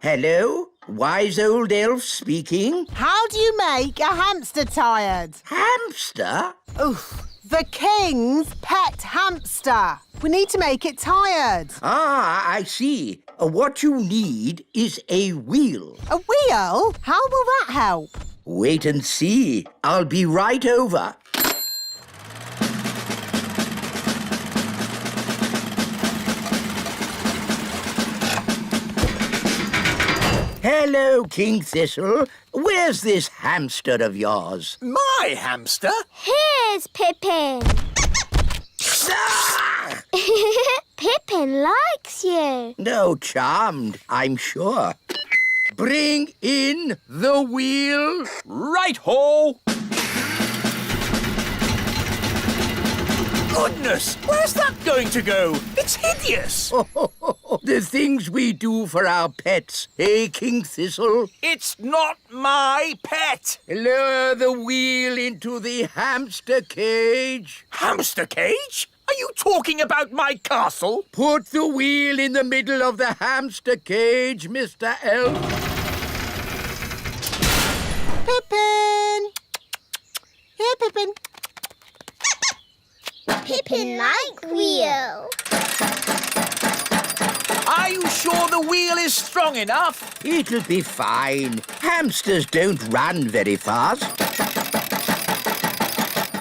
Hello? Wise old elf speaking. How do you make a hamster tired? Hamster? Oof, the king's pet hamster. We need to make it tired. Ah, I see. What you need is a wheel. A wheel? How will that help? Wait and see. I'll be right over. Hello, King Thistle. Where's this hamster of yours? My hamster? Here's Pippin. Ah! Pippin likes you. No, charmed, I'm sure. Bring in the wheel. Right-ho! Goodness, where's that going to go? It's hideous. The things we do for our pets, eh, King Thistle? It's not my pet. Lower the wheel into the hamster cage. Hamster cage? Are you talking about my castle? Put the wheel in the middle of the hamster cage, Mr. Elf. Pippin! Here, Pippin. Pippin like wheel. Are you sure the wheel is strong enough? It'll be fine. Hamsters don't run very fast.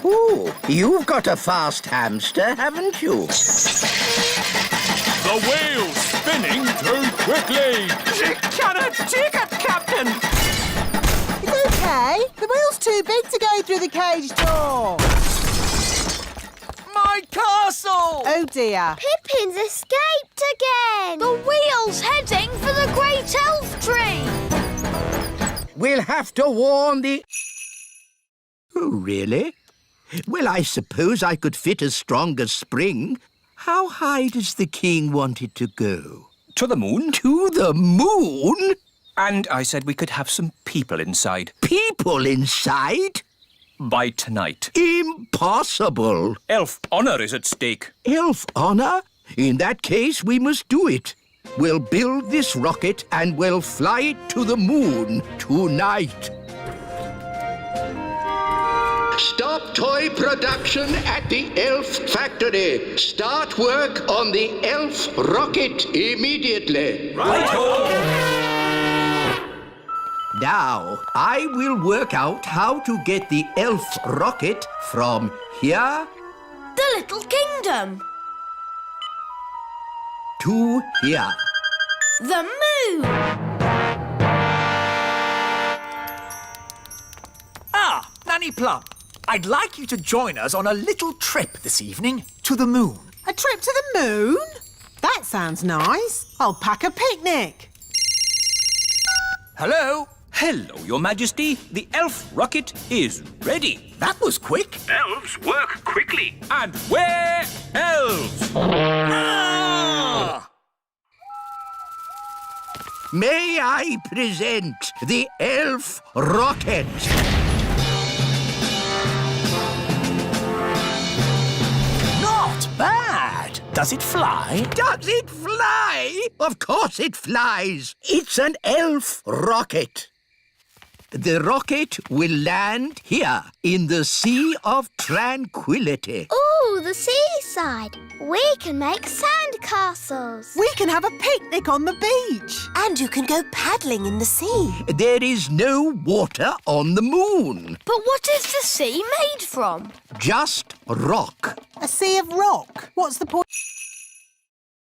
Ooh, you've got a fast hamster, haven't you? The wheel's spinning too quickly. She cannot take it, Captain. It's okay. The wheel's too big to go through the cage door. My castle! Oh, dear. Pippin's escaped again. The wheel's heading for the great elf tree. We'll have to warn the... Oh, really? Well, I suppose I could fit a stronger spring. How high does the king want it to go? To the moon. To the moon? And I said we could have some people inside. People inside? By tonight. Impossible. Elf honour is at stake. Elf honour? In that case, we must do it. We'll build this rocket and we'll fly it to the moon tonight. Stop toy production at the elf factory. Start work on the elf rocket immediately. Right-ho! Now, I will work out how to get the elf rocket from here The Little Kingdom. to here. The moon. Ah, Nanny Plum, I'd like you to join us on a little trip this evening to the moon. A trip to the moon? That sounds nice. I'll pack a picnic. Hello? Hello, Your Majesty. The elf rocket is ready. That was quick. Elves work quickly. And we're elves. Ah! May I present the elf rocket? Not bad. Does it fly? Does it fly? Of course it flies. It's an elf rocket. The rocket will land here in the Sea of Tranquility. Ooh, the seaside. We can make sand castles. We can have a picnic on the beach. And you can go paddling in the sea. There is no water on the moon. But what is the sea made from? Just rock. A sea of rock. What's the point?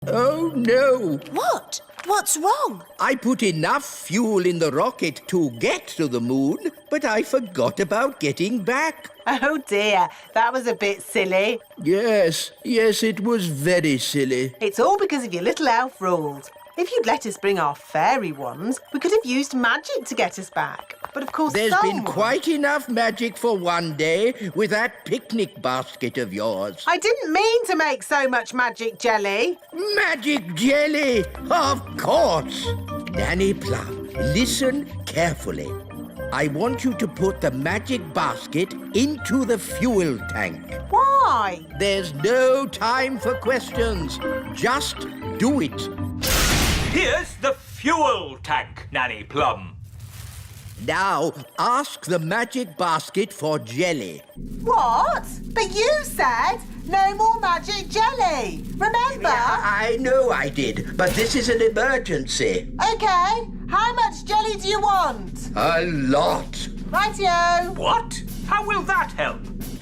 Oh, no. What? What's wrong? I put enough fuel in the rocket to get to the moon, but I forgot about getting back. Oh, dear. That was a bit silly. Yes, it was very silly. It's all because of your little elf rules. If you'd let us bring our fairy wands, we could have used magic to get us back. But of course, There's been quite enough magic for one day with that picnic basket of yours. I didn't mean to make so much magic jelly. Magic jelly, of course. Nanny Plum, listen carefully. I want you to put the magic basket into the fuel tank. Why? There's no time for questions. Just do it. Here's the fuel tank, Nanny Plum. Now, ask the magic basket for jelly. What? But you said no more magic jelly. Remember? I know I did, but this is an emergency. Okay. How much jelly do you want? A lot. Rightio. What? How will that help?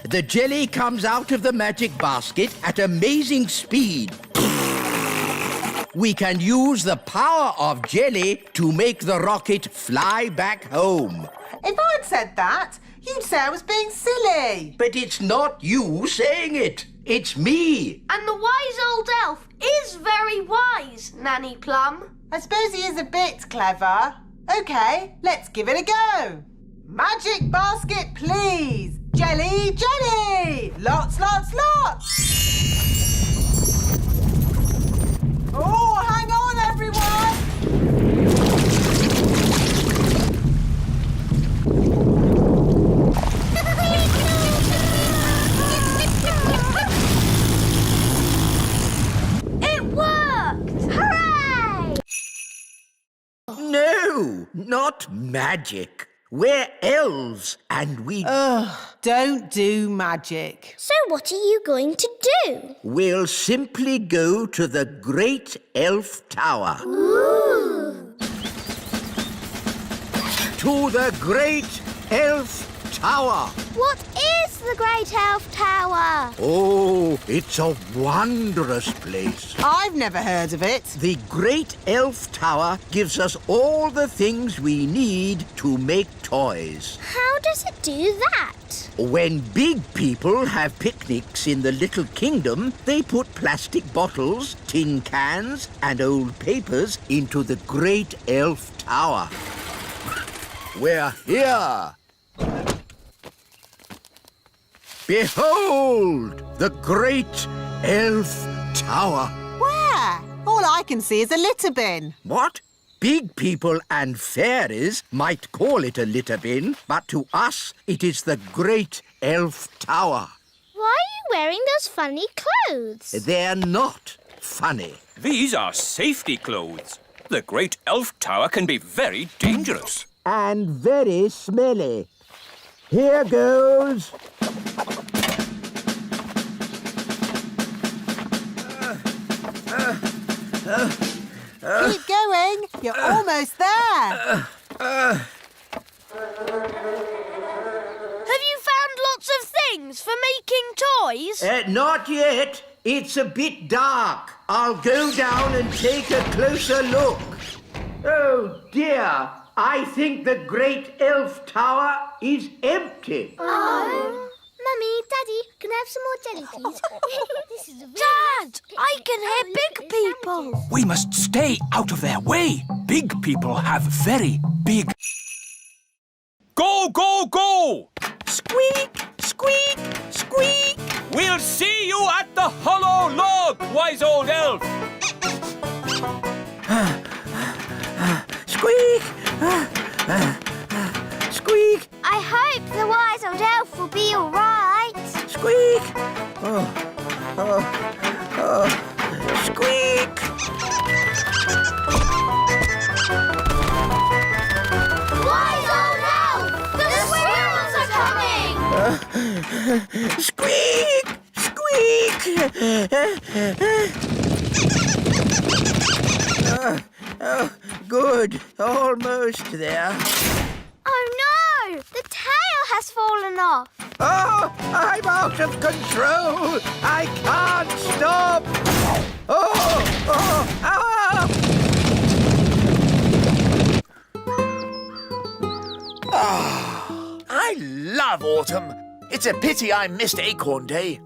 The jelly comes out of the magic basket at amazing speed. We can use the power of jelly to make the rocket fly back home. If I'd said that, you'd say I was being silly. But it's not you saying it. It's me. And the wise old elf is very wise, Nanny Plum. I suppose he is a bit clever. OK, let's give it a go. Magic basket, please. Jelly, jelly. Lots, lots, lots. Oh, hang on, everyone. It worked! Hooray! No, not magic. We're elves and we... Don't do magic. So what are you going to do? We'll simply go to the Great Elf Tower. Ooh! To the Great Elf Tower. What is the Great Elf Tower? Oh, it's a wondrous place. I've never heard of it. The Great Elf Tower gives us all the things we need to make toys. How does it do that? When big people have picnics in the Little Kingdom, they put plastic bottles, tin cans, and old papers into the Great Elf Tower. We're here. Behold, the Great Elf Tower. Where? All I can see is a litter bin. What? Big people and fairies might call it a litter bin, but to us it is the Great Elf Tower. Why are you wearing those funny clothes? They're not funny. These are safety clothes. The Great Elf Tower can be very dangerous. And very smelly. Here goes. Keep going. You're almost there. Have you found lots of things for making toys? Not yet. It's a bit dark. I'll go down and take a closer look. Oh, dear. I think the Great Elf Tower is empty. Oh. Mummy, Daddy, can I have some more jelly, please? This is Dad, I can hear big people. We must stay out of their way. Big people have very big... Go, go, go! Squeak, squeak, squeak. We'll see you at the hollow log, wise old elf. Squeak. Squeak, I hope the wise old elf will be all right. squeak. Squeak. Wise old elf! The squirrels are coming! Squeak, squeak. Good. Almost there. Oh no! The tail has fallen off. Oh, I'm out of control. I can't stop. I love autumn. It's a pity I missed Acorn Day.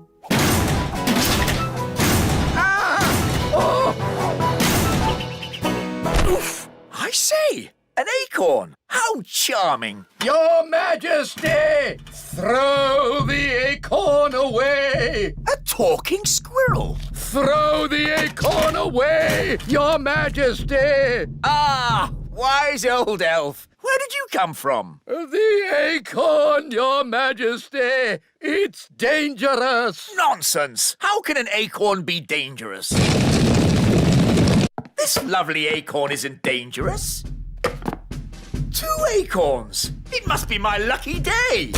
Oof! I say, an acorn. How charming. Your Majesty, throw the acorn away. A talking squirrel. Throw the acorn away, Your Majesty. Ah, wise old elf. Where did you come from? The acorn, Your Majesty. It's dangerous. Nonsense. How can an acorn be dangerous? This This lovely acorn isn't dangerous. 2 acorns. It must be my lucky day.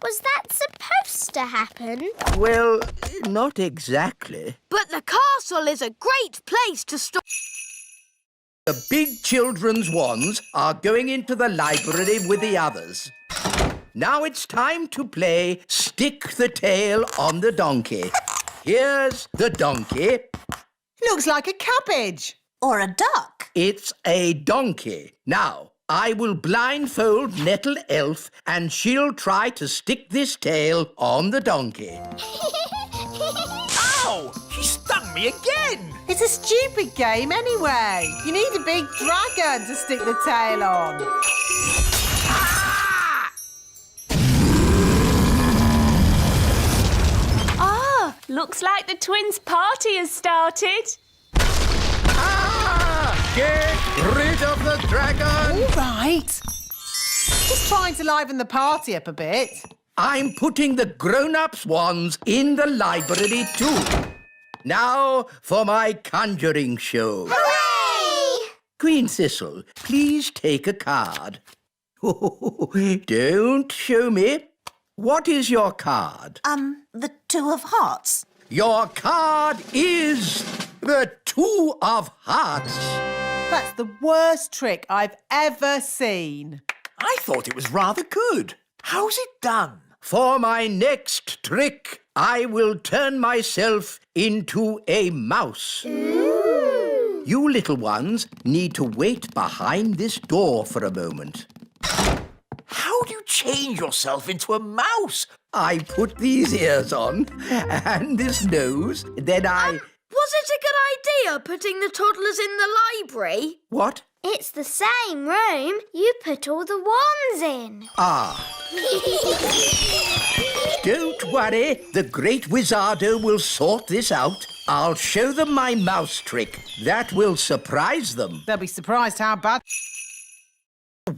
Was that supposed to happen? Well, not exactly. But the castle is a great place to stop. The big children's wands are going into the library with the others. Now it's time to play Stick the Tail on the Donkey. Here's the donkey. Looks like a cabbage. Or a duck. It's a donkey. Now, I will blindfold Nettle Elf and she'll try to stick this tail on the donkey. Ow! She stung me again. It's a stupid game anyway. You need a big dragon to stick the tail on. Ah, looks like the twins' party has started. Get rid of the dragon! All right. Just trying to liven the party up a bit. I'm putting the grown-ups' wands in the library too. Now for my conjuring show. Hooray! Queen Thistle, please take a card. Don't show me. What is your card? The 2 of hearts. Your card is the 2 of hearts. That's the worst trick I've ever seen. I thought it was rather good. How's it done? For my next trick, I will turn myself into a mouse. Ooh. You little ones need to wait behind this door for a moment. How do you change yourself into a mouse? I put these ears on and this nose, then I... Was it a good idea putting the toddlers in the library? What? It's the same room. You put all the wands in. Ah. Don't worry, the great Wizardo will sort this out. I'll show them my mouse trick. That will surprise them. They'll be surprised how bad...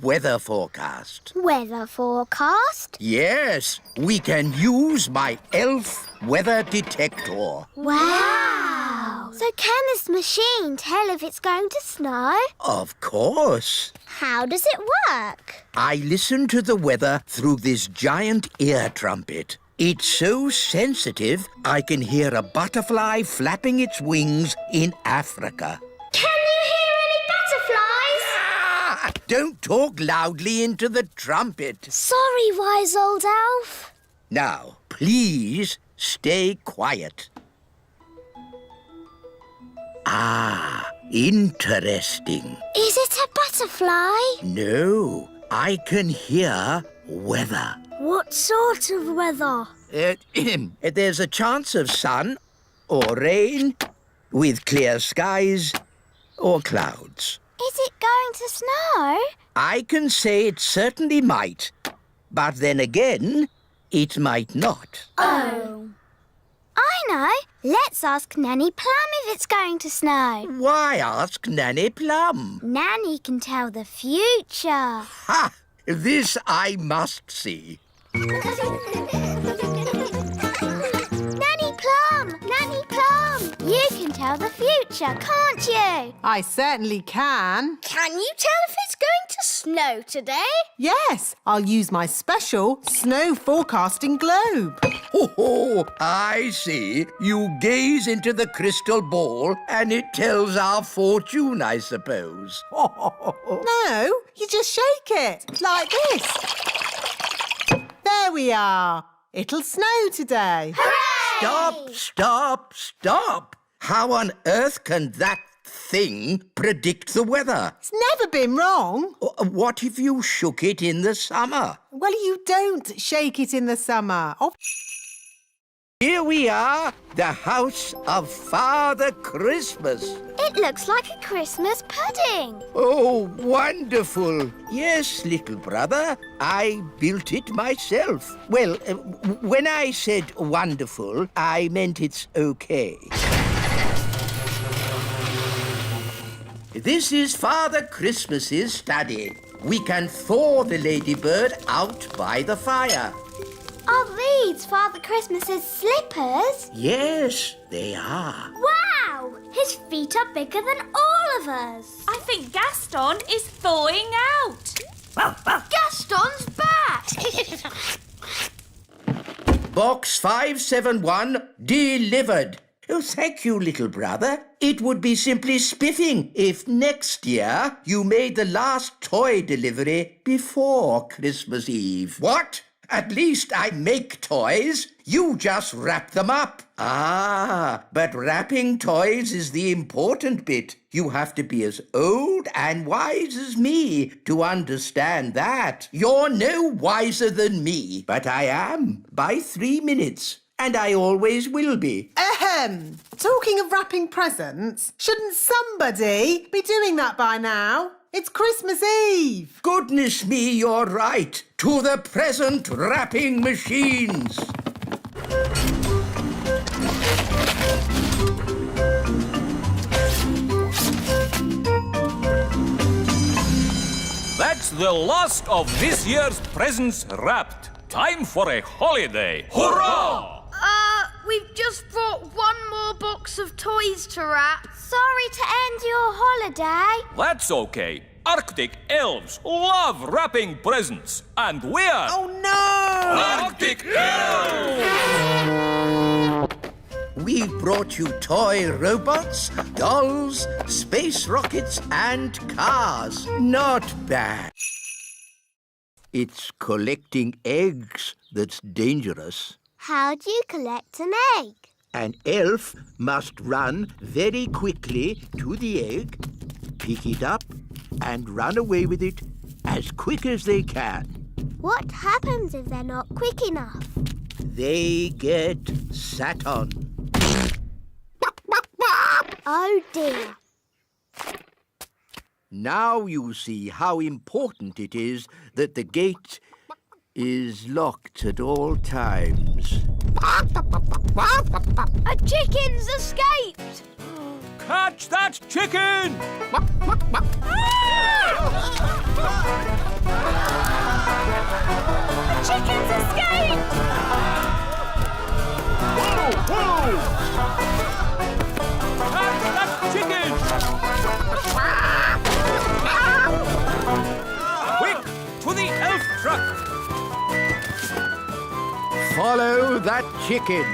Weather forecast. Weather forecast? Yes, we can use my elf weather detector. Wow! So can this machine tell if it's going to snow? Of course. How does it work? I listen to the weather through this giant ear trumpet. It's so sensitive, I can hear a butterfly flapping its wings in Africa. Can you hear any butterflies? Ah, don't talk loudly into the trumpet. Sorry, wise old elf. Now, please stay quiet. Ah, interesting. Is it a butterfly? No, I can hear weather. What sort of weather? There's a chance of sun or rain with clear skies or clouds. Is it going to snow? I can say it certainly might, but then again, it might not. Oh. I know. Let's ask Nanny Plum if it's going to snow. Why ask Nanny Plum? Nanny can tell the future. Ha! This I must see. Nanny Plum! Nanny Plum! You can tell the future, can't you? I certainly can. Can you tell if it's going to snow today? Yes, I'll use my special snow forecasting globe. Oh, I see. You gaze into the crystal ball and it tells our fortune, I suppose. No, you just shake it, like this. There we are. It'll snow today. Stop, stop, stop! How on earth can that thing predict the weather? It's never been wrong. What if you shook it in the summer? Well, you don't shake it in the summer. Oh, Here we are, the house of Father Christmas. It looks like a Christmas pudding. Oh, wonderful. Yes, little brother, I built it myself. Well, when I said wonderful, I meant it's okay. This is Father Christmas's study. We can thaw the ladybird out by the fire. Are these Father Christmas's slippers? Yes, they are. Wow! His feet are bigger than all of us. I think Gaston is thawing out. Gaston's back! Box 571 delivered. Oh, thank you, little brother. It would be simply spiffing if next year you made the last toy delivery before Christmas Eve. What? At least I make toys. You just wrap them up. Ah, but wrapping toys is the important bit. You have to be as old and wise as me to understand that. You're no wiser than me, but I am by 3 minutes. And I always will be. Ahem! Talking of wrapping presents, shouldn't somebody be doing that by now? It's Christmas Eve! Goodness me, you're right. To the present wrapping machines. That's the last of this year's presents wrapped. Time for a holiday. Hurrah! We've just brought one more box of toys to wrap. Sorry to end your holiday. That's okay. Arctic elves love wrapping presents. And we're... Oh no! Arctic elves! We brought you toy robots, dolls, space rockets, and cars. Not bad. It's collecting eggs that's dangerous. How do you collect an egg? An elf must run very quickly to the egg, pick it up, and run away with it as quick as they can. What happens if they're not quick enough? They get sat on. Oh dear. Now you see how important it is that the gate is locked at all times. A chicken's escaped! Catch that chicken! The chicken's escaped! Catch that chicken! Quick, to the elf truck! Follow that chicken.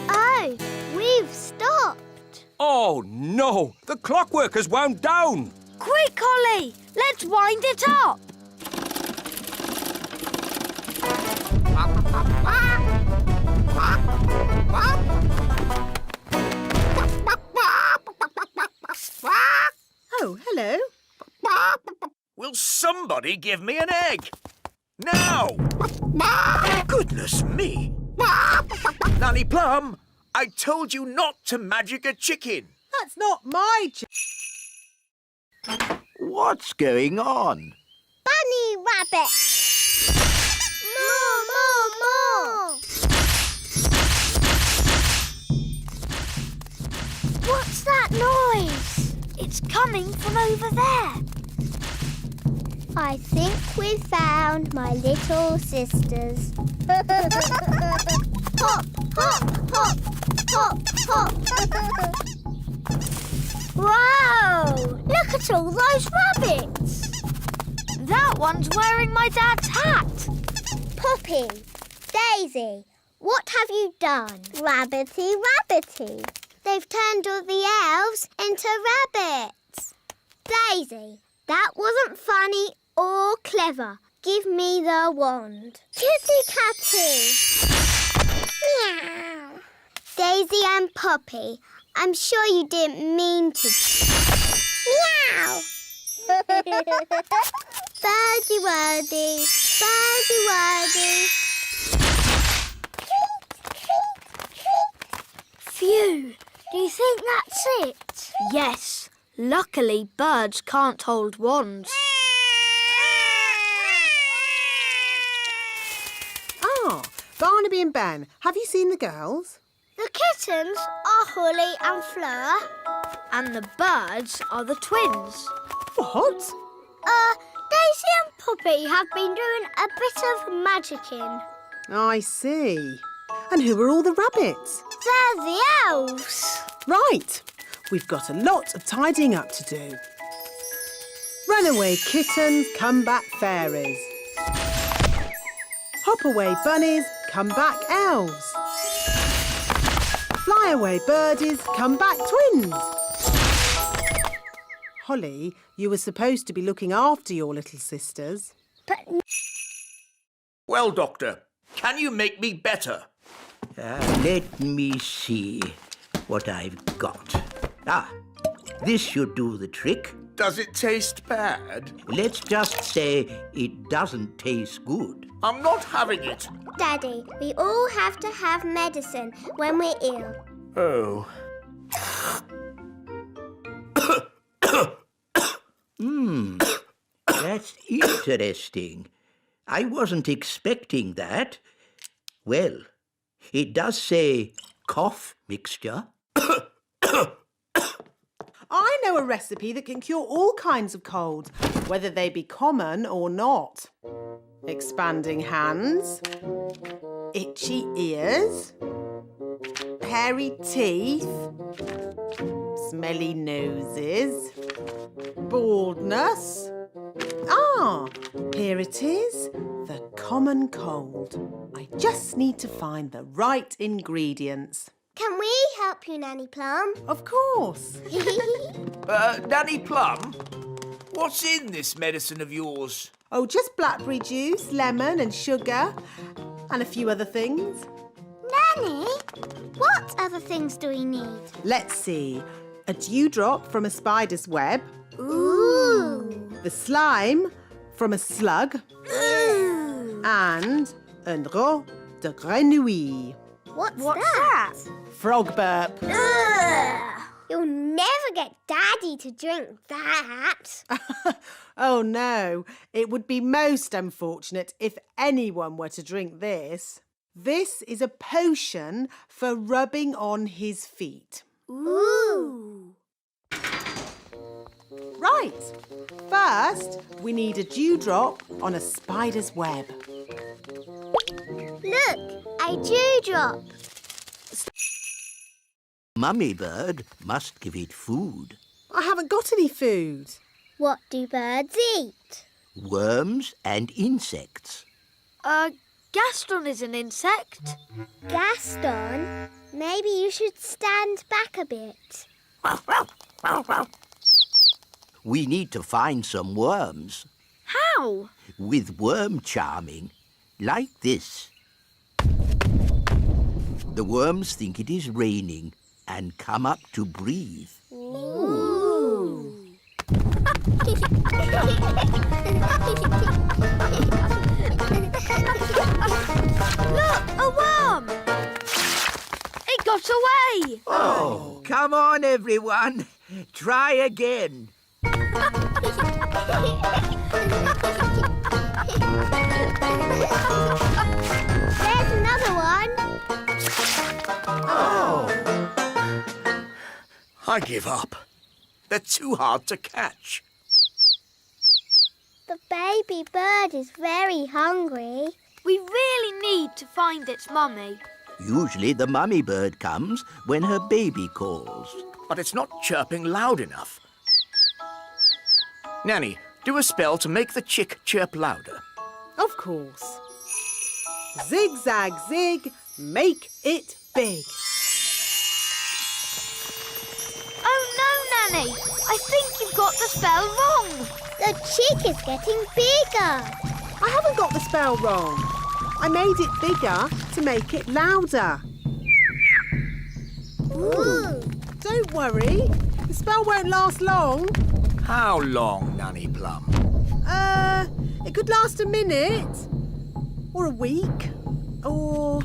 Oh, we've stopped. Oh, no! The clockwork has wound down! Quick, Ollie! Let's wind it up! Oh, hello. Will somebody give me an egg? Now! Goodness me! Nanny Plum, I told you not to magic a chicken. That's not my What's going on? Bunny rabbit! More, more, more! What's that noise? It's coming from over there. I think we've found my little sisters. Hop, hop, hop, hop, hop. Wow! Look at all those rabbits! That one's wearing my dad's hat. Poppy, Daisy, what have you done? Rabbity, rabbity. They've turned all the elves into rabbits. Daisy, that wasn't funny or clever. Give me the wand. Kitty Catty. Meow. Daisy and Poppy, I'm sure you didn't mean to. Meow. Birdie wordy, birdie wordy. Phew, do you think that's it? Yes, Luckily, birds can't hold wands. Ah, Barnaby and Ben, have you seen the girls? The kittens are Holly and Fleur. And the birds are the twins. What? Daisy and Poppy have been doing a bit of magicking. I see. And who are all the rabbits? They're the elves. Right. We've got a lot of tidying up to do. Runaway kittens, come back fairies. Hop away bunnies, come back elves. Fly away birdies, come back twins. Holly, you were supposed to be looking after your little sisters. But Well, Doctor, can you make me better? Let me see what I've got. This should do the trick. Does it taste bad? Let's just say it doesn't taste good. I'm not having it. Daddy, we all have to have medicine when we're ill. Oh. That's interesting. I wasn't expecting that. Well, it does say cough mixture. I know a recipe that can cure all kinds of colds, whether they be common or not. Expanding hands, itchy ears, hairy teeth, smelly noses, baldness. Here it is, the common cold. I just need to find the right ingredients. Can we help you, Nanny Plum? Of course. Nanny Plum, what's in this medicine of yours? Oh, just blackberry juice, lemon and sugar, and a few other things. Nanny, what other things do we need? Let's see. A dewdrop from a spider's web. Ooh. The slime from a slug. Ooh. And un drop de grenouille. What's that? Frog burp. Ugh. You'll never get Daddy to drink that. Oh no, it would be most unfortunate if anyone were to drink this. This is a potion for rubbing on his feet. Ooh. Right. First, we need a dewdrop on a spider's web. Look, a dewdrop. Mummy bird must give it food. I haven't got any food. What do birds eat? Worms and insects. Gaston is an insect. Gaston? Maybe you should stand back a bit. We need to find some worms. How? With worm charming, like this. The worms think it is raining and come up to breathe. Ooh. Look, a worm! It got away! Oh, come on, everyone. Try again. There's another one. I give up. They're too hard to catch. The baby bird is very hungry. We really need to find its mummy. Usually the mummy bird comes when her baby calls. But it's not chirping loud enough. Nanny, do a spell to make the chick chirp louder. Of course. Zig, zag, zig, make it big. Oh no, Nanny! I think you've got the spell wrong. The chick is getting bigger. I haven't got the spell wrong. I made it bigger to make it louder. Ooh. Don't worry, the spell won't last long. How long, Nanny Plum? It could last a minute, or a week, or...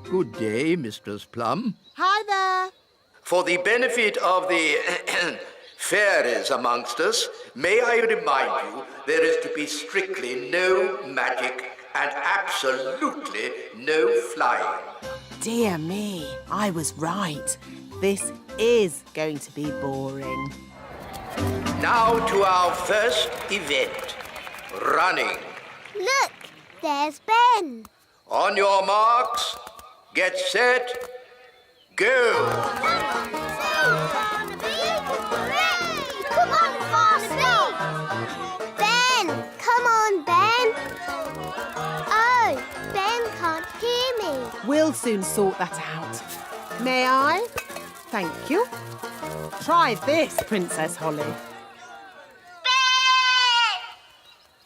Good day, Mistress Plum. Hi there. For the benefit of the fairies amongst us, may I remind you there is to be strictly no magic and absolutely no flying. Dear me, I was right. This is going to be boring. Now to our first event, running. Look, there's Ben. On your marks, get set, go! Come on, Barnaby! Ben! Come on, Ben! Oh, Ben can't hear me. We'll soon sort that out. May I? Thank you. Try this, Princess Holly. Ben!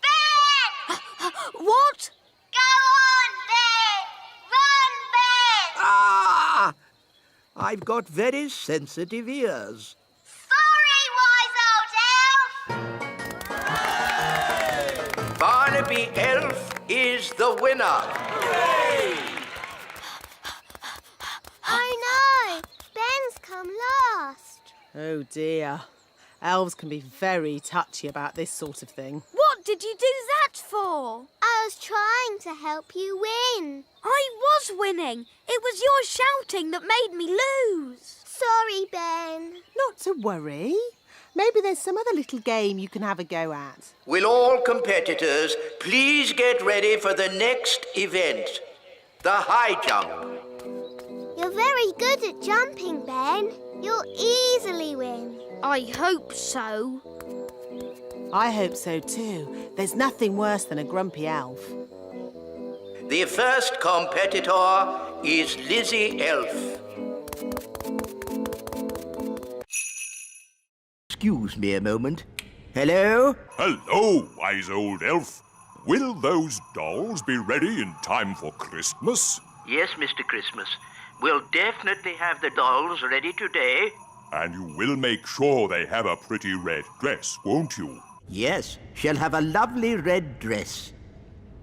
Ben! What? Go on, Ben! Run, Ben! Ah! I've got very sensitive ears. Sorry, wise old elf! Barnaby Elf is the winner. Oh no! Ben's come last. Oh dear. Elves can be very touchy about this sort of thing. What did you do that for? I was trying to help you win. I was winning. It was your shouting that made me lose. Sorry, Ben. Not to worry. Maybe there's some other little game you can have a go at. Will all competitors please get ready for the next event, the high jump. You're very good at jumping, Ben. You'll easily win. I hope so. I hope so too. There's nothing worse than a grumpy elf. The first competitor is Lizzie Elf. Excuse me a moment. Hello? Hello, wise old elf. Will those dolls be ready in time for Christmas? Yes, Mr. Christmas. We'll definitely have the dolls ready today. And you will make sure they have a pretty red dress, won't you? Yes, she'll have a lovely red dress.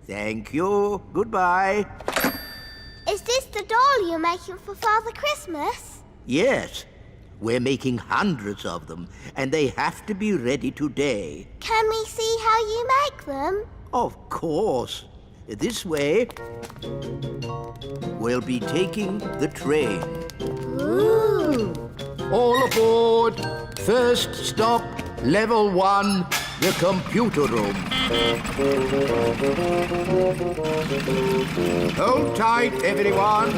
Thank you. Goodbye. Is this the doll you're making for Father Christmas? Yes, we're making hundreds of them, and they have to be ready today. Can we see how you make them? Of course. This way, we'll be taking the train. Ooh. All aboard. First stop, level 1, the computer room. Hold tight, everyone.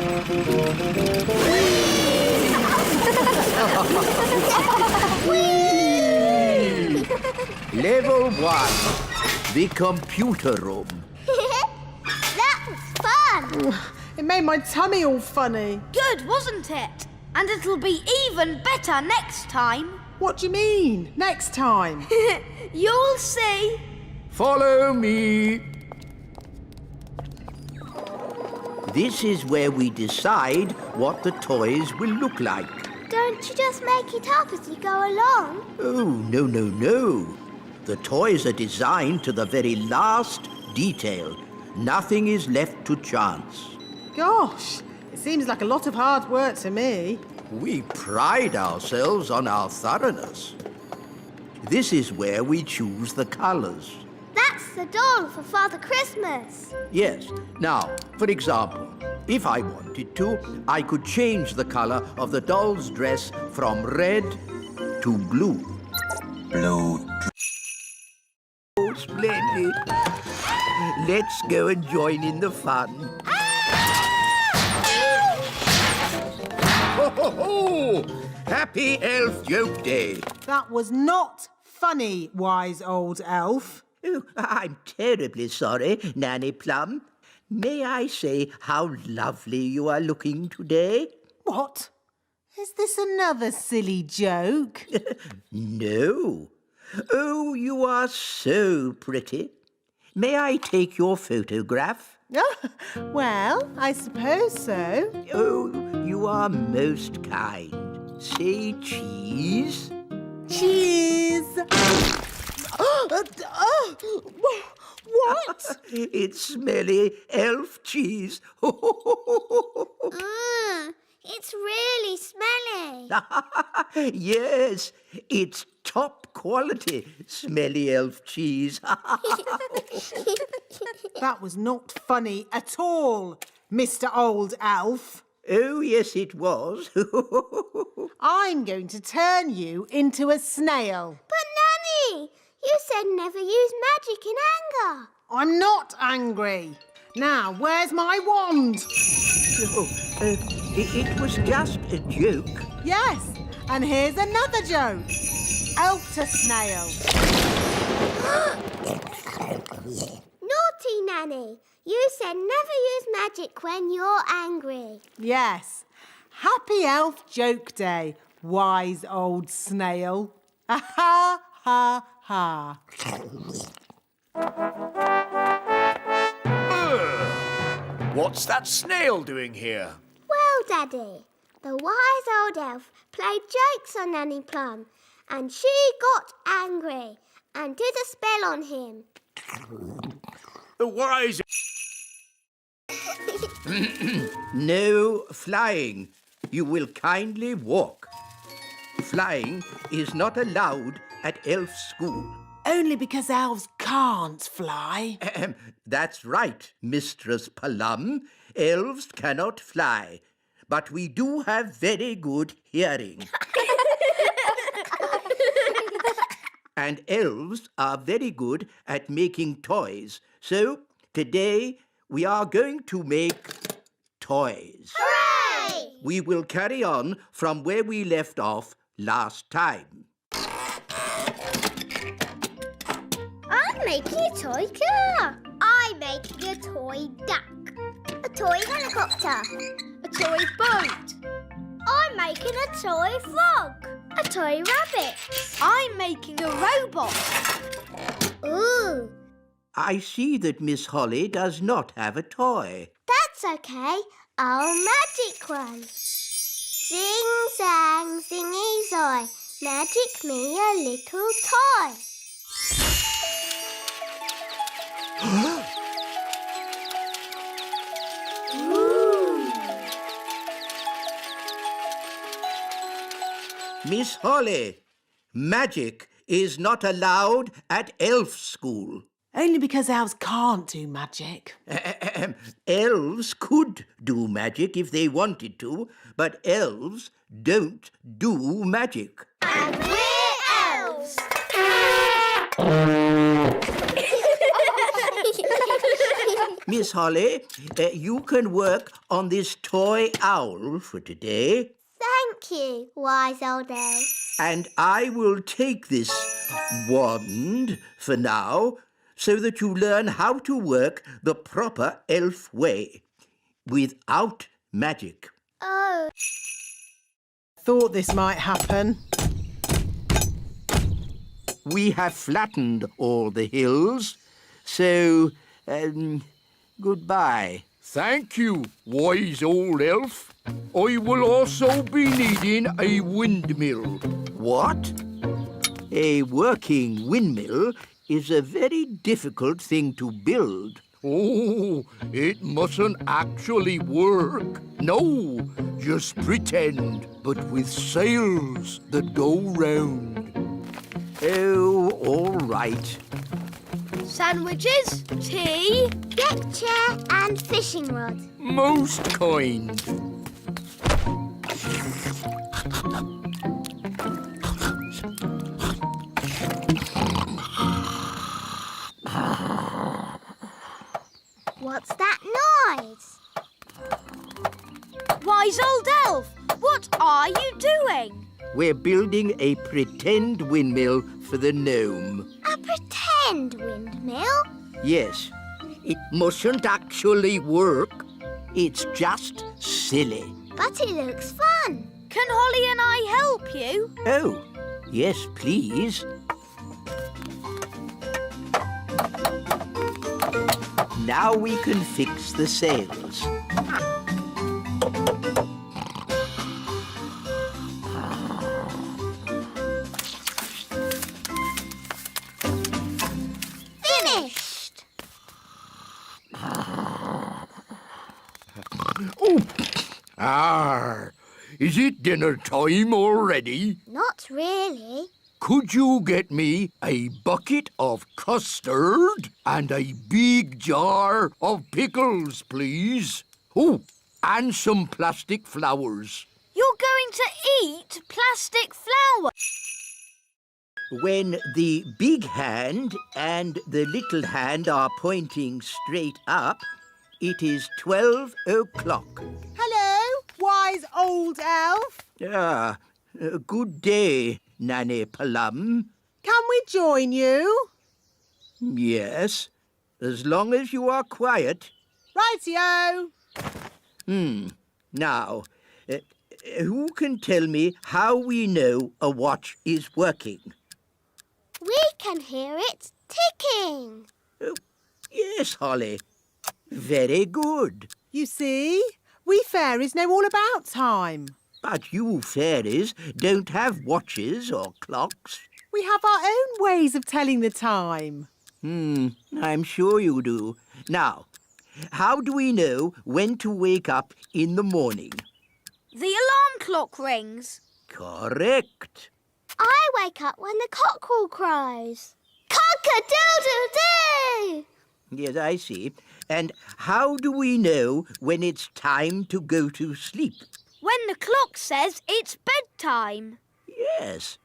Level 1, the computer room. That was fun. It made my tummy all funny. Good, wasn't it? And it'll be even better next time. What do you mean? Next time? You'll see. Follow me. This is where we decide what the toys will look like. Don't you just make it up as you go along? Oh, no, no, no. The toys are designed to the very last detail. Nothing is left to chance. Gosh, it seems like a lot of hard work to me. We pride ourselves on our thoroughness. This is where we choose the colors. That's the doll for Father Christmas. Yes. Now, for example, if I wanted to, I could change the color of the doll's dress from red to blue. Blue. Oh, splendid. Let's go and join in the fun. Ho, ho, ho! Happy Elf Joke Day. That was not funny, wise old elf. Oh, I'm terribly sorry, Nanny Plum. May I say how lovely you are looking today? What? Is this another silly joke? No. Oh, you are so pretty. May I take your photograph? Well, I suppose so. Oh, you are most kind. Say cheese. Cheese! What? It's smelly elf cheese. It's really smelly. Yes, it's top quality smelly elf cheese. That was not funny at all, Mr. Old Elf. Oh, yes, it was. I'm going to turn you into a snail. But Nanny, you said never use magic in anger. I'm not angry. Now, where's my wand? It was just a joke. Yes, and here's another joke. Elf to snail. Naughty Nanny, you said never use magic when you're angry. Yes. Happy Elf Joke Day, wise old snail. Ha ha ha. What's that snail doing here? Well, Daddy, the wise old elf played jokes on Nanny Plum, and she got angry and did a spell on him. The wise... No flying. You will kindly walk. Flying is not allowed at elf school. Only because elves can't fly. That's right, Mistress Plum. Elves cannot fly, but we do have very good hearing. And elves are very good at making toys. So today we are going to make toys. Hooray! We will carry on from where we left off last time. I'm making a toy car. I'm making a toy duck. A toy helicopter. A toy boat. I'm making a toy frog. A toy rabbit. I'm making a robot. Ooh. I see that Miss Holly does not have a toy. That's okay. I'll magic one. Zing, zang, zingy, zoy. Magic me a little toy. Miss Holly, magic is not allowed at elf school. Only because elves can't do magic. Elves could do magic if they wanted to, but elves don't do magic. And we're elves. Miss Holly, you can work on this toy owl for today. Thank you, wise old elf. And I will take this wand for now so that you learn how to work the proper elf way, without magic. Oh. Thought this might happen. We have flattened all the hills, so, goodbye. Thank you, wise old elf. I will also be needing a windmill. What? A working windmill is a very difficult thing to build. Oh, it mustn't actually work. No, just pretend, but with sails that go round. Oh, all right. Sandwiches, tea. Deck chair and fishing rod. Most kind. What's that noise? Wise old elf, what are you doing? We're building a pretend windmill for the gnome. A pretend windmill? Yes, it mustn't actually work. It's just silly. But it looks fun. Can Holly and I help you? Oh, yes, please. Now we can fix the sails. Finished! Arr, is it dinner time already? Not really. Could you get me a bucket of custard and a big jar of pickles, please? Oh, and some plastic flowers. You're going to eat plastic flour? When the big hand and the little hand are pointing straight up, it is 12 o'clock. Hello, wise old elf. Good day, Nanny Plum. Can we join you? Yes, as long as you are quiet. Rightio. Now, who can tell me how we know a watch is working? We can hear it ticking. Yes, Holly. Very good. You see, we fairies know all about time. But you fairies don't have watches or clocks. We have our own ways of telling the time. I'm sure you do. Now, how do we know when to wake up in the morning? The alarm clock rings. Correct. I wake up when the cockerel cries. Cock-a-doodle-doo! Yes, I see. And how do we know when it's time to go to sleep? When the clock says it's bedtime. Yes,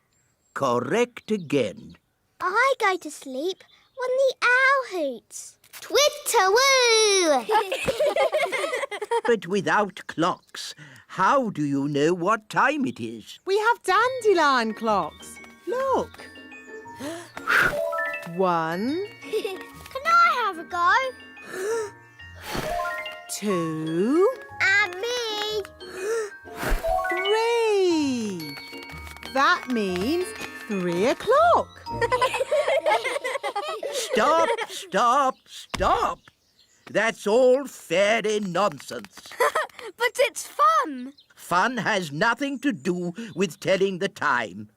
correct again. I go to sleep when the owl hoots. Twitter-woo! But without clocks, how do you know what time it is? We have dandelion clocks. Look. 1, Can I have a go? 2, And me. 3. That means 3 o'clock. Stop, stop, stop. That's all fairy nonsense. But it's fun. Fun has nothing to do with telling the time.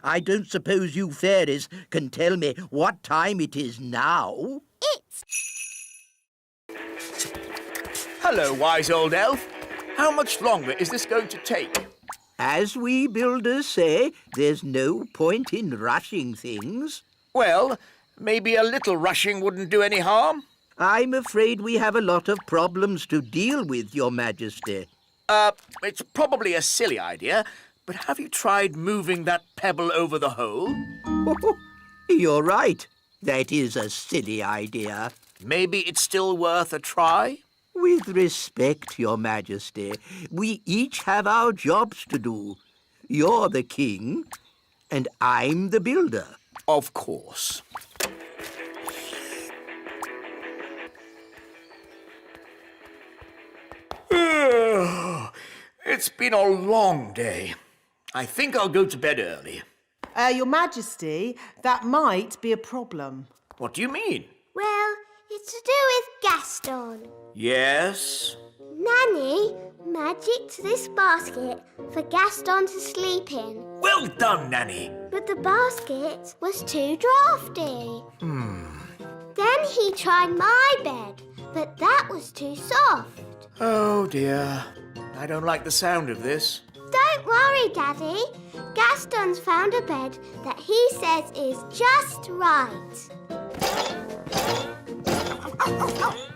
I don't suppose you fairies can tell me what time it is now. It's... Hello, wise old elf. How much longer is this going to take? As we builders say, there's no point in rushing things. Well, maybe a little rushing wouldn't do any harm. I'm afraid we have a lot of problems to deal with, Your Majesty. It's probably a silly idea, but have you tried moving that pebble over the hole? You're right. That is a silly idea. Maybe it's still worth a try? With respect, Your Majesty, we each have our jobs to do. You're the king, and I'm the builder. Of course. It's been a long day. I think I'll go to bed early. Your Majesty, that might be a problem. What do you mean? Well, it's to do with Gaston. Yes? Nanny magicked this basket for Gaston to sleep in. Well done, Nanny. But the basket was too drafty. Then he tried my bed, but that was too soft. Oh, dear. I don't like the sound of this. Don't worry, Daddy. Gaston's found a bed that he says is just right.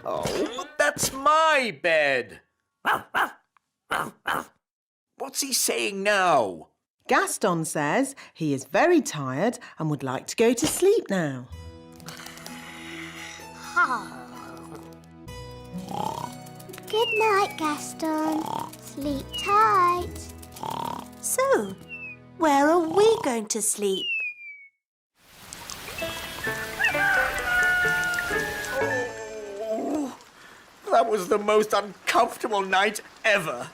Oh, but that's my bed. What's he saying now? Gaston says he is very tired and would like to go to sleep now. Good night, Gaston. Sleep tight. So, where are we going to sleep? Oh, that was the most uncomfortable night ever.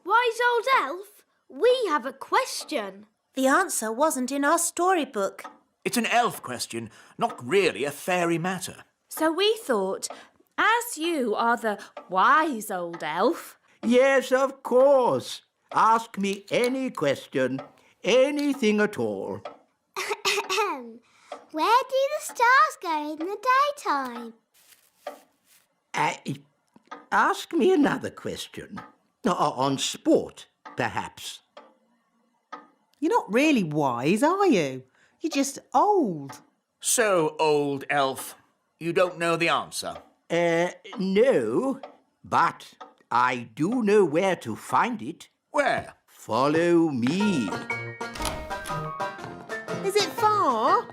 Wise old elf, we have a question. The answer wasn't in our storybook. It's an elf question, not really a fairy matter. So we thought, as you are the wise old elf... Yes, of course. Ask me any question, anything at all. Where do the stars go in the daytime? Ask me another question. On sport, perhaps. You're not really wise, are you? You're just old. So old, elf. You don't know the answer? No, but I do know where to find it. Where? Follow me. Is it far?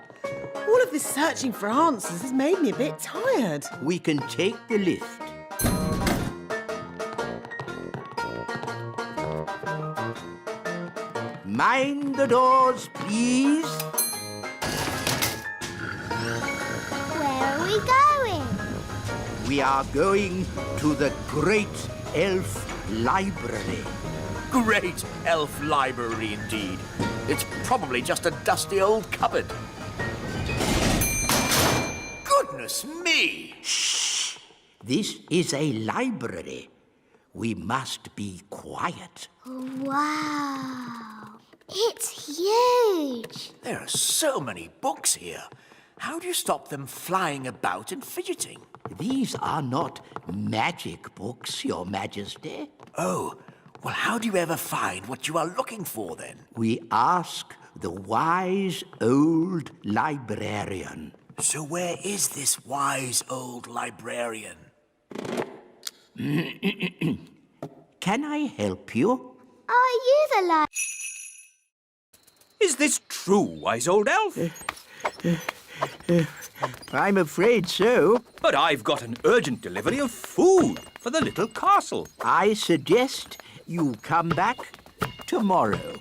All of this searching for answers has made me a bit tired. We can take the lift. Mind the doors, please. Where are we going? We are going to the Great Elf Library. Great elf library indeed. It's probably just a dusty old cupboard. Goodness me! Shh! This is a library. We must be quiet. Wow! It's huge! There are so many books here. How do you stop them flying about and fidgeting? These are not magic books, Your Majesty. Oh, well, how do you ever find what you are looking for, then? We ask the wise old librarian. So where is this wise old librarian? Can I help you? Are you the Is this true, wise old elf? I'm afraid so. But I've got an urgent delivery of food for the little castle. I suggest you come back tomorrow.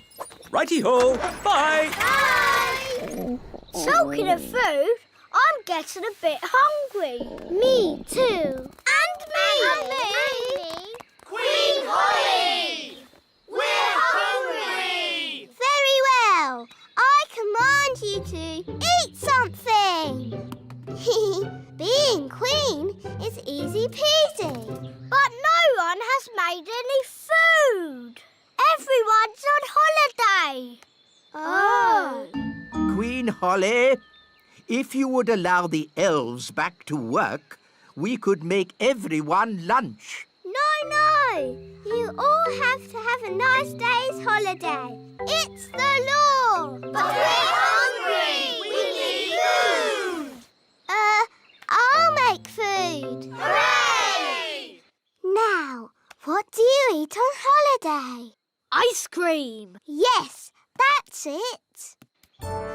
Righty-ho. Bye. Bye! Talking of food, I'm getting a bit hungry. Me too. And me. And me. Queen Holly! We're hungry! Very well. I command you to eat something. Being queen is easy peasy. But no one has made any food. Everyone's on holiday. Oh. Queen Holly, if you would allow the elves back to work, we could make everyone lunch. No. You all have to have a nice day's holiday. It's the law. But we're hungry. We need food. I'll make food. Hooray! Now, what do you eat on holiday? Ice cream. Yes, that's it.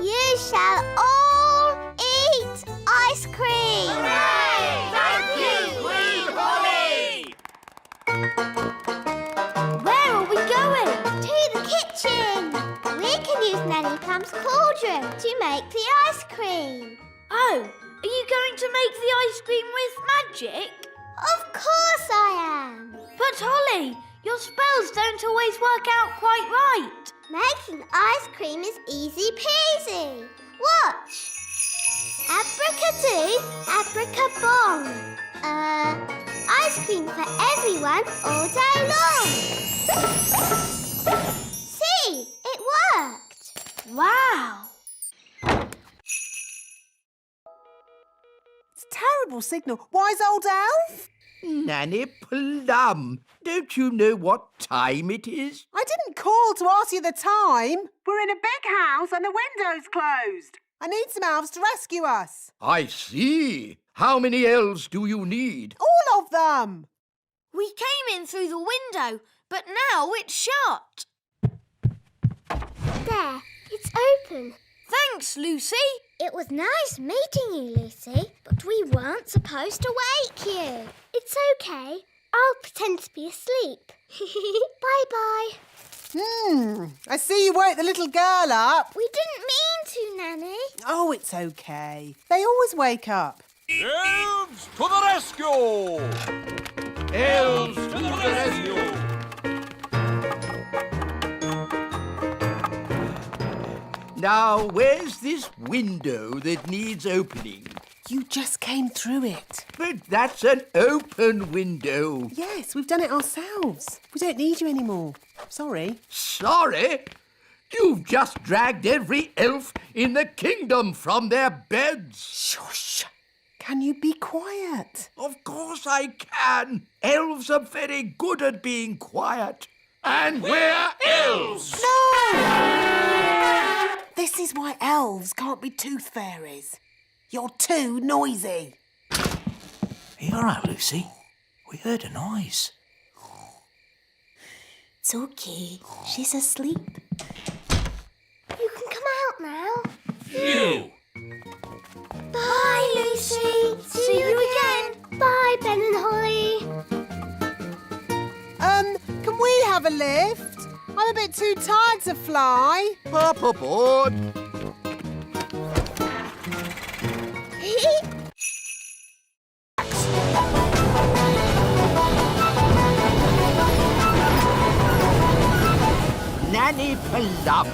You shall all eat ice cream. Hooray! Thank you, Queen Holly! Where are we going? To the kitchen. We can use Nanny Plum's cauldron to make the ice cream. Oh, are you going to make the ice cream with magic? Of course I am. But Holly, your spells don't always work out quite right. Making ice cream is easy peasy. Watch. Abracadoo, abracabong. Ice cream for everyone all day long. See, it worked. Wow. It's a terrible signal. Wise old elf? Nanny Plum, don't you know what time it is? I didn't call to ask you the time. We're in a big house and the window's closed. I need some elves to rescue us. I see. How many elves do you need? All of them. We came in through the window, but now it's shut. There, it's open. Thanks, Lucy. It was nice meeting you, Lucy, but we weren't supposed to wake you. It's okay. I'll pretend to be asleep. Bye-bye. I see you woke the little girl up. We didn't mean to, Nanny. Oh, it's okay. They always wake up. Elves to the rescue! Elves to the rescue! Now, where's this window that needs opening? You just came through it. But that's an open window. Yes, we've done it ourselves. We don't need you anymore. Sorry. Sorry? You've just dragged every elf in the kingdom from their beds. Shush. Can you be quiet? Of course I can. Elves are very good at being quiet. And we're elves! No! This is why elves can't be tooth fairies. You're too noisy. Are you all right, Lucy? We heard a noise. It's okay. She's asleep. You can come out now. You! Bye, Lucy. See you again. Bye, Ben and Holly. Can we have a lift? I'm a bit too tired to fly. Hop aboard. Nanny Plum,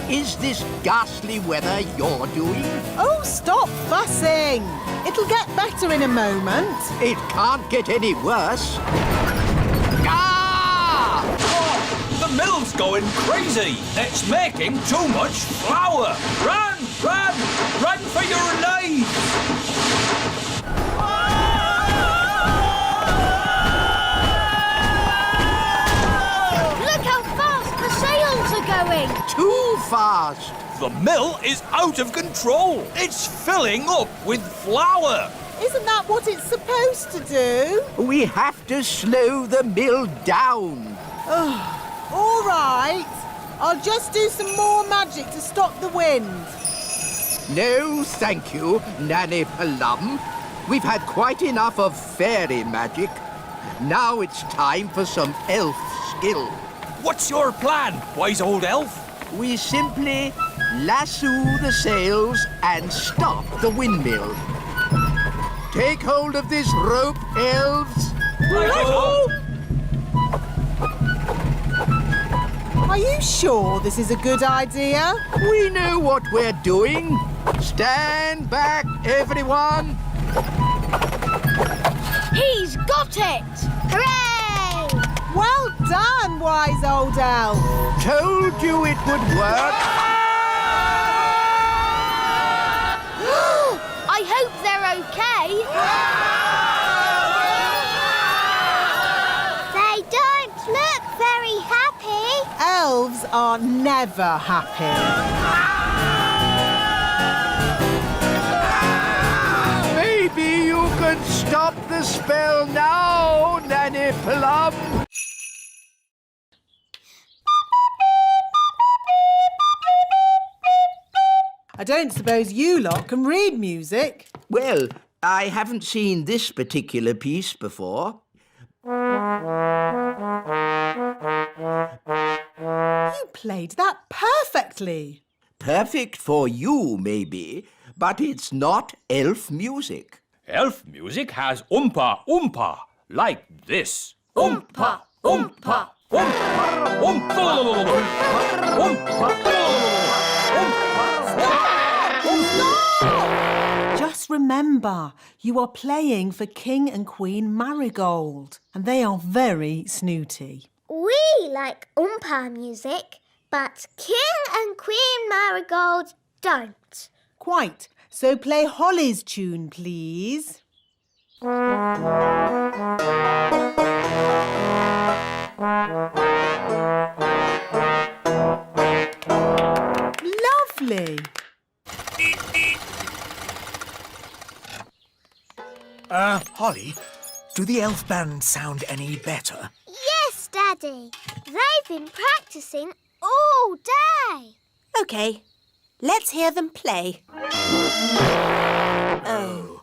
is this ghastly weather you're doing? Oh, stop fussing. It'll get better in a moment. It can't get any worse. Ah! The mill's going crazy. It's making too much flour. Run, run, run for your lives. Look how fast the sails are going. Too fast. The mill is out of control. It's filling up with flour. Isn't that what it's supposed to do? We have to slow the mill down. All right. I'll just do some more magic to stop the wind. No, thank you, Nanny Plum. We've had quite enough of fairy magic. Now it's time for some elf skill. What's your plan, wise old elf? We simply lasso the sails and stop the windmill. Take hold of this rope, elves. Are you sure this is a good idea? We know what we're doing. Stand back, everyone. He's got it! Hooray! Well done, wise old elf. Told you it would work. I hope they're okay. They don't look very happy. Elves are never happy. Maybe you could stop the spell now, Nanny Plum. I don't suppose you lot can read music. Well, I haven't seen this particular piece before. You played that perfectly. Perfect for you, maybe, but it's not elf music. Elf music has oompa oompa, like this. Oompa oompa oompa oompa oompa. Just remember, you are playing for King and Queen Marigold, and they are very snooty. We like Oompa music, but King and Queen Marigold don't. Quite. So play Holly's tune, please. Lovely. Holly, do the elf band sound any better? Yes, Daddy. They've been practicing all day. OK, let's hear them play. Oh.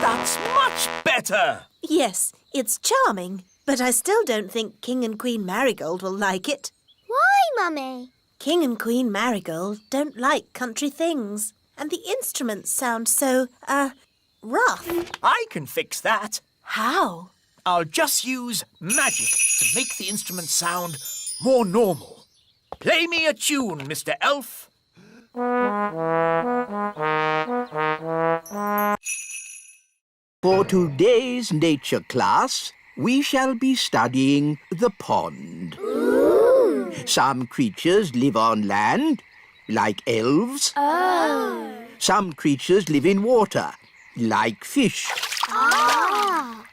That's much better! Yes, it's charming, but I still don't think King and Queen Marigold will like it. Why, Mummy? King and Queen Marigold don't like country things, and the instruments sound so, rough. I can fix that. How? I'll just use magic to make the instrument sound more normal. Play me a tune, Mr. Elf. For today's nature class, we shall be studying the pond. Ooh. Some creatures live on land, like elves. Oh. Some creatures live in water, like fish. Ah.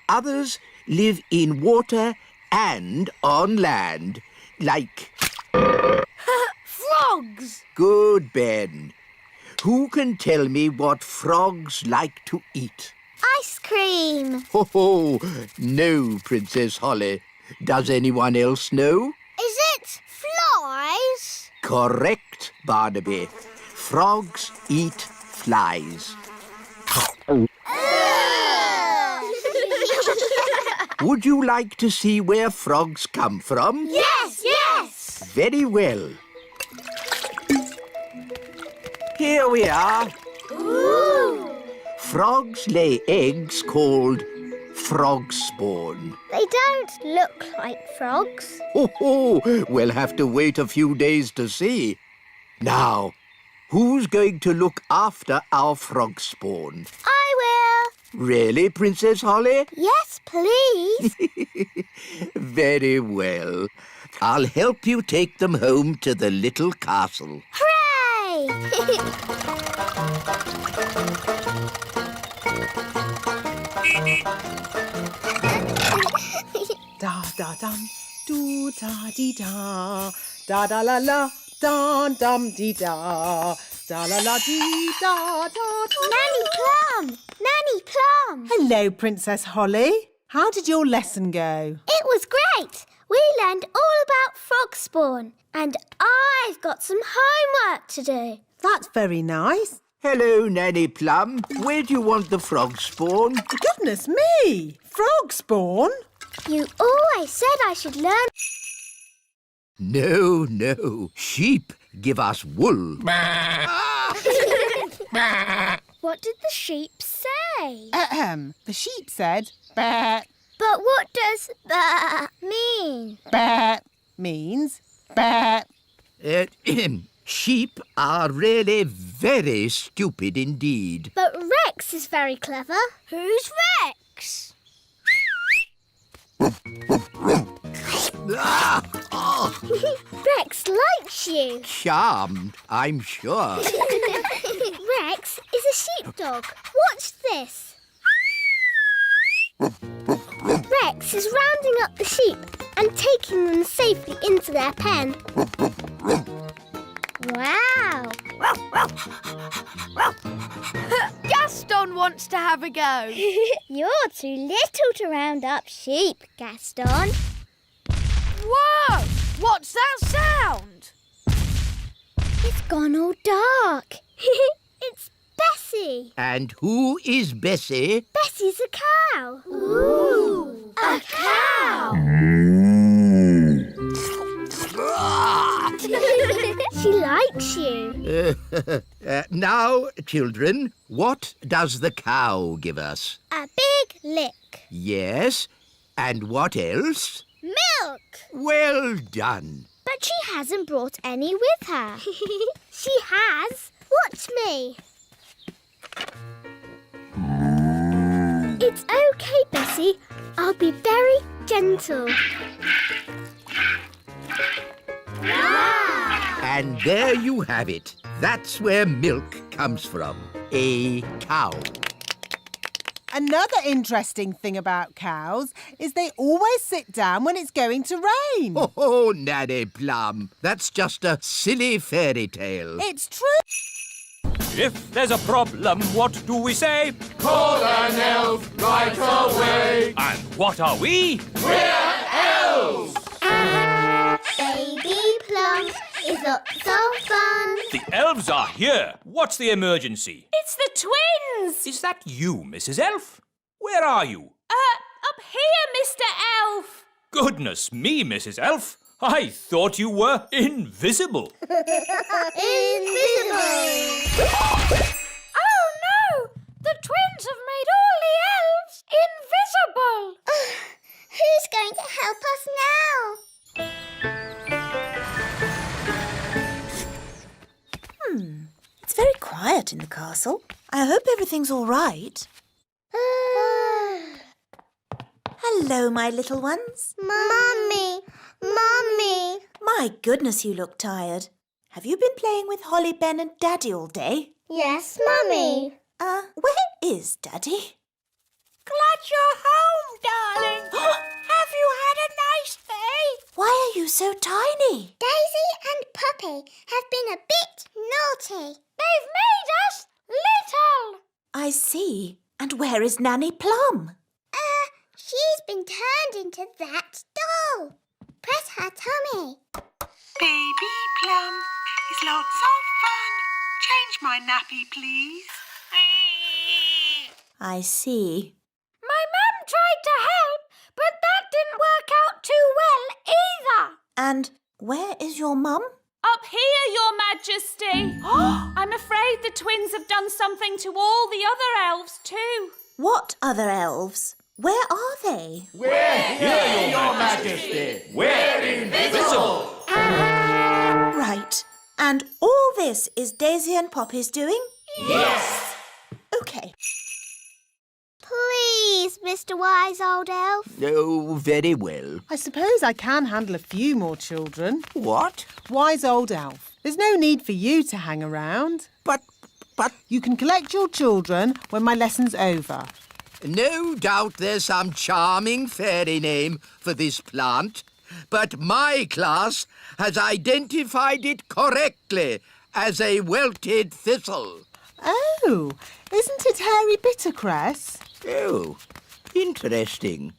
Others live in water and on land, like... Frogs! Good, Ben. Who can tell me what frogs like to eat? Ice cream. Ho, no, Princess Holly. Does anyone else know? Is it flies? Correct, Barnaby. Frogs eat flies. Would you like to see where frogs come from? Yes, yes. Very well. Here we are. Ooh. Frogs lay eggs called frog spawn. They don't look like frogs. We'll have to wait a few days to see. Now, who's going to look after our frog spawn? I will. Really, Princess Holly? Yes, please. Very well. I'll help you take them home to the little castle. Hooray! Da da dum, do da dee da, da da la la, dum dum dee da, da la la dee da da da. Nanny Plum! Nanny Plum! Hello, Princess Holly. How did your lesson go? It was great. We learned all about frog spawn, and I've got some homework to do. That's very nice. Hello, Nanny Plum. Where do you want the frog spawn? Goodness me! Frog spawn? You always said I should learn. No. Sheep give us wool. What did the sheep say? The sheep said, "Bah." But what does mean? Bah means bah. Sheep are really very stupid indeed. But Rex is very clever. Who's Rex? Rex likes you. Charmed, I'm sure. Rex is a sheepdog. Watch this. Rex is rounding up the sheep and taking them safely into their pen. Wow! Gaston wants to have a go. You're too little to round up sheep, Gaston. Whoa! What's that sound? It's gone all dark. It's Bessie. And who is Bessie? Bessie's a cow. Ooh! A cow! She likes you. Now, children, what does the cow give us? A big lick. Yes, and what else? Milk. Well done. But she hasn't brought any with her. She has. Watch me. It's okay, Bessie. I'll be very gentle. Wow! And there you have it. That's where milk comes from. A cow. Another interesting thing about cows is they always sit down when it's going to rain. Oh, Nanny Plum. That's just a silly fairy tale. It's true. If there's a problem, what do we say? Call an elf right away. And what are we? We're elves. Baby Plum is lots of fun. The elves are here. What's the emergency? It's the twins! Is that you, Mrs. Elf? Where are you? Up here, Mr. Elf. Goodness me, Mrs. Elf. I thought you were invisible. Invisible! Oh, no! The twins have made all the elves invisible. Who's going to help us now? It's very quiet in the castle. I hope everything's all right. Hello, my little ones. Mummy! Mummy! My goodness, you look tired. Have you been playing with Holly, Ben and Daddy all day? Yes, Mummy. Where is Daddy? Glad you're home, darling. Have you had a nice day? Why are you so tiny? Daisy and Puppy have been a bit naughty. They've made us little. I see. And where is Nanny Plum? She's been turned into that doll. Press her tummy. Baby Plum is lots of fun. Change my nappy, please. I see. My mum tried to help, but that didn't work out too well either. And where is your mum? Up here, Your Majesty. I'm afraid the twins have done something to all the other elves too. What other elves? Where are they? We're here, Your Majesty. We're invisible. Right. And all this is Daisy and Poppy's doing? Yes. OK. Please, Mr. Wise Old Elf. Oh, very well. I suppose I can handle a few more children. What? Wise old elf. There's no need for you to hang around. But... You can collect your children when my lesson's over. No doubt there's some charming fairy name for this plant, but my class has identified it correctly as a welted thistle. Oh, isn't it hairy bittercress? Oh, interesting.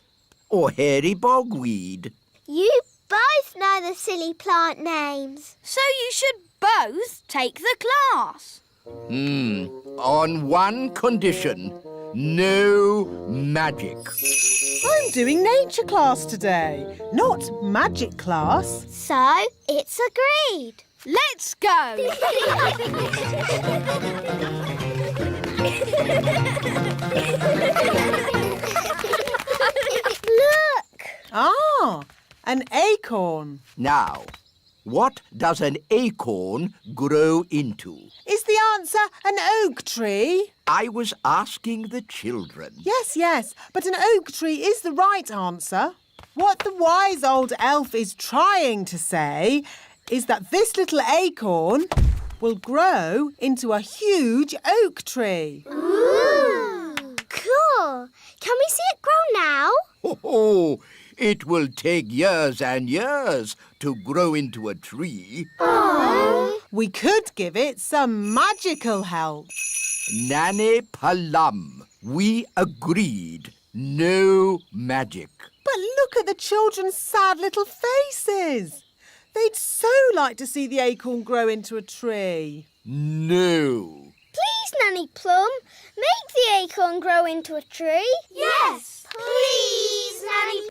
Or hairy bogweed. You both know the silly plant names. So you should both take the class. On one condition. No magic. I'm doing nature class today, not magic class. So, it's agreed. Let's go. Look! Ah, an acorn. Now, what does an acorn grow into? Is the answer an oak tree? I was asking the children. Yes, but an oak tree is the right answer. What the wise old elf is trying to say is that this little acorn will grow into a huge oak tree. Ooh! Cool! Can we see it grow now? Oh, it will take years and years to grow into a tree. Oh. We could give it some magical help. Nanny Plum, we agreed. No magic. But look at the children's sad little faces. They'd so like to see the acorn grow into a tree. No. Please, Nanny Plum, make the acorn grow into a tree. Yes. Please, Nanny.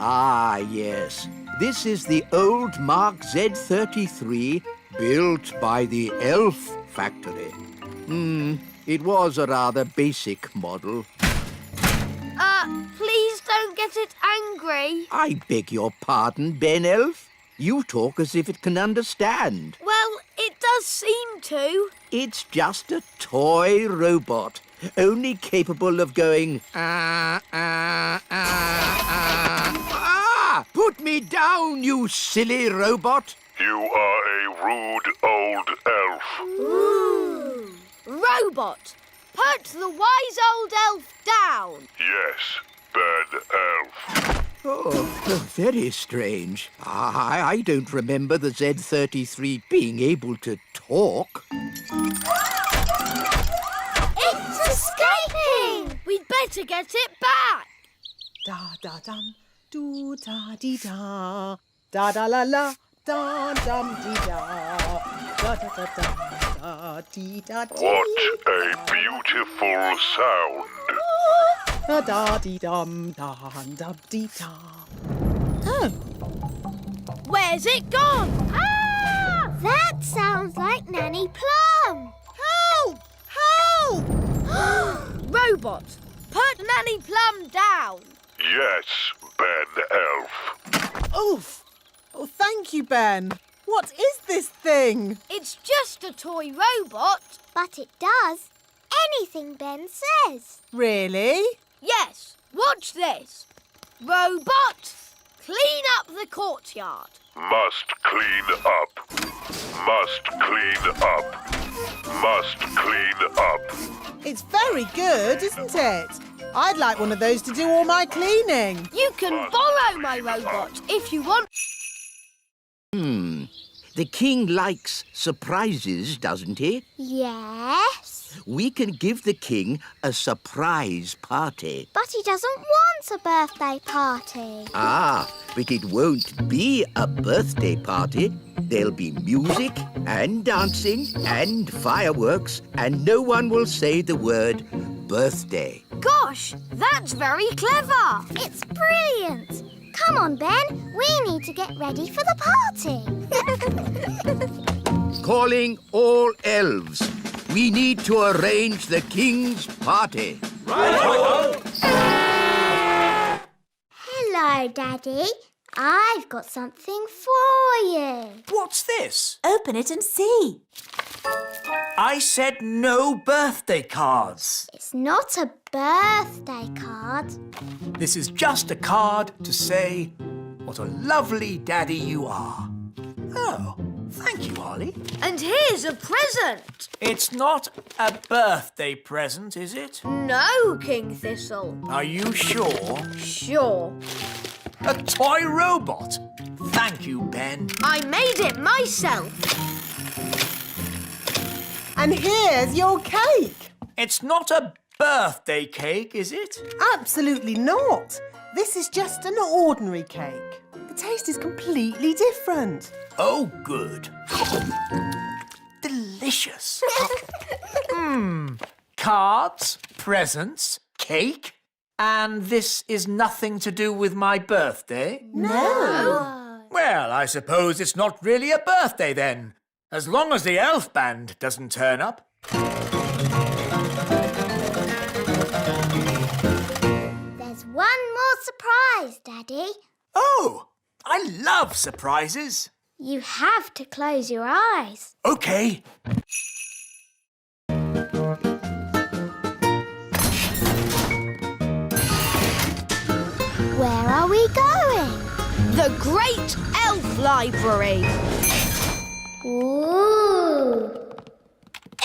Ah, yes. This is the old Mark Z33 built by the Elf factory. It was a rather basic model. Please don't get it angry. I beg your pardon, Ben Elf. You talk as if it can understand. Well, it does seem to. It's just a toy robot, only capable of going Ah! Put me down, you silly robot! You are a rude old elf. Ooh. Robot, put the wise old elf down. Yes, bad elf. Oh, very strange. I don't remember the Z33 being able to talk. It's escaping! We'd better get it back. Da-da-dum, do-da-dee-da. Da-da-la-la, da-dum-dee-da. Da-da-da-dum, da-dee-da-dee. What a beautiful sound. Da-da-dee-dum, da-dum-dee-da. Oh, Where's it gone? Ah! That sounds like Nanny Plum. help! Help! Robot, put Nanny Plum down. Yes, bad elf. Oof! Oh, thank you, Ben. What is this thing? It's just a toy robot. But it does anything Ben says. Really? Yes, watch this. Robots, clean up the courtyard. Must clean up. Must clean up. Must clean up. It's very good, isn't it? I'd like one of those to do all my cleaning. You can borrow my robot if you want. The king likes surprises, doesn't he? Yes. We can give the king a surprise party. But he doesn't want a birthday party. Ah, but it won't be a birthday party. There'll be music and dancing and fireworks, and no one will say the word birthday. Gosh, that's very clever. It's brilliant. Come on, Ben. We need to get ready for the party. Calling all elves. We need to arrange the king's party. Hello, Daddy. I've got something for you. What's this? Open it and see. I said no birthday cards. It's not a birthday card. This is just a card to say what a lovely daddy you are. Oh, thank you, Holly. And here's a present. It's not a birthday present, is it? No, King Thistle. Are you sure? Sure. A toy robot. Thank you, Ben. I made it myself. And here's your cake. It's not a birthday cake, is it? Absolutely not. This is just an ordinary cake. The taste is completely different. Oh, good. Delicious. Cards, presents, cake, and this is nothing to do with my birthday? No. Well, I suppose it's not really a birthday then, as long as the elf band doesn't turn up. There's one more surprise, Daddy. Oh, I love surprises. You have to close your eyes. Okay. Where are we going? The Great Elf Library. Ooh.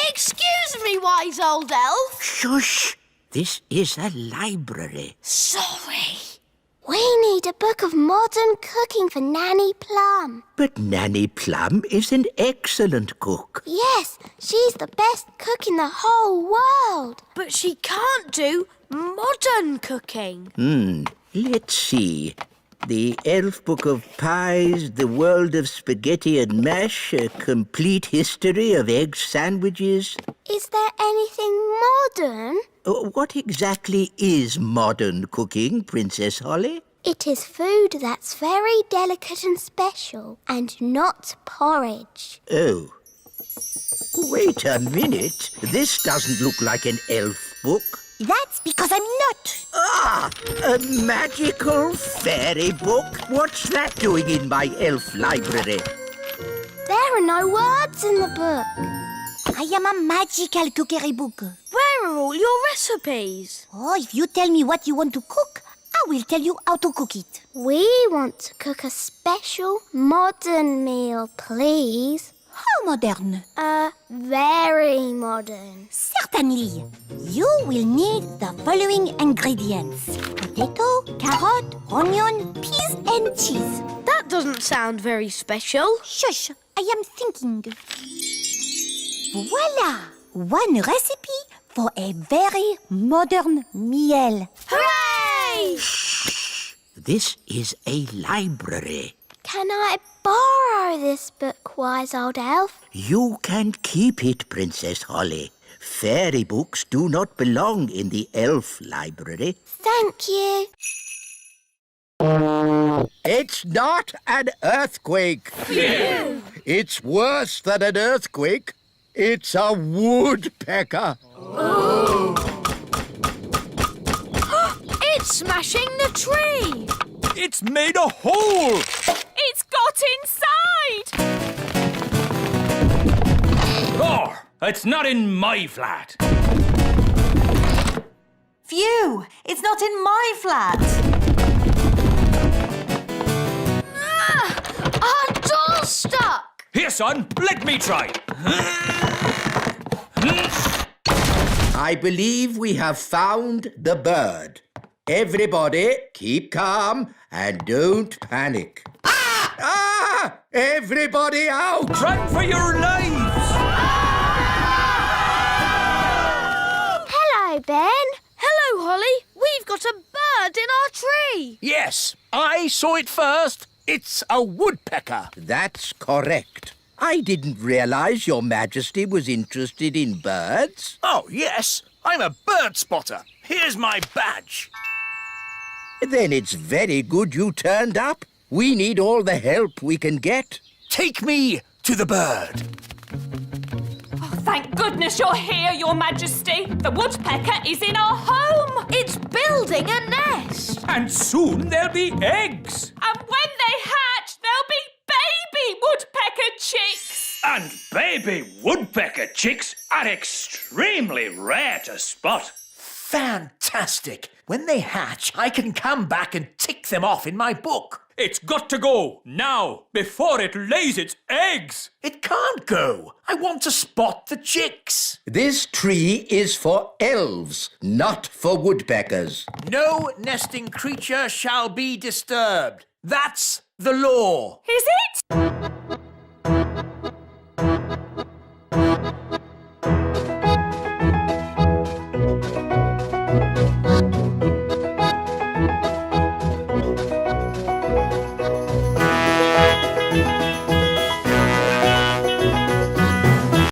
Excuse me, wise old elf. Shush! This is a library. Sorry. We need a book of modern cooking for Nanny Plum. But Nanny Plum is an excellent cook. Yes, she's the best cook in the whole world. But she can't do modern cooking. Let's see. The Elf Book of Pies, The World of Spaghetti and Mash, A Complete History of Egg Sandwiches. Is there anything modern? What exactly is modern cooking, Princess Holly? It is food that's very delicate and special, and not porridge. Oh. Wait a minute. This doesn't look like an elf book. That's because I'm not. Ah! A magical fairy book? What's that doing in my elf library? There are no words in the book. I am a magical cookery book. Where are all your recipes? Oh, if you tell me what you want to cook, I will tell you how to cook it. We want to cook a special modern meal, please. How modern? Very modern. Certainly. You will need the following ingredients. Potato, carrot, onion, peas and cheese. That doesn't sound very special. Shush, I am thinking. Voila! One recipe for a very modern meal. Hooray! This is a library. Can I borrow this book, wise old elf? You can keep it, Princess Holly. Fairy books do not belong in the elf library. Thank you. It's not an earthquake. Phew. It's worse than an earthquake. It's a woodpecker. Oh. It's smashing the tree. It's made a hole! It's got inside! Oh, it's not in my flat. Phew! It's not in my flat. Our door's stuck! Here, son, let me try. I believe we have found the bird. Everybody, keep calm and don't panic. Ah! Everybody out! Run for your lives! Hello, Ben. Hello, Holly. We've got a bird in our tree. Yes, I saw it first. It's a woodpecker. That's correct. I didn't realize Your Majesty was interested in birds. Oh, yes, I'm a bird spotter. Here's my badge. Then it's very good you turned up. We need all the help we can get. Take me to the bird. Oh, thank goodness you're here, Your Majesty. The woodpecker is in our home. It's building a nest. And soon there'll be eggs. And when they hatch, there'll be baby woodpecker chicks. And baby woodpecker chicks are extremely rare to spot. Fantastic. When they hatch, I can come back and tick them off in my book. It's got to go now, before it lays its eggs. It can't go. I want to spot the chicks. This tree is for elves, not for woodpeckers. No nesting creature shall be disturbed. That's the law. Is it?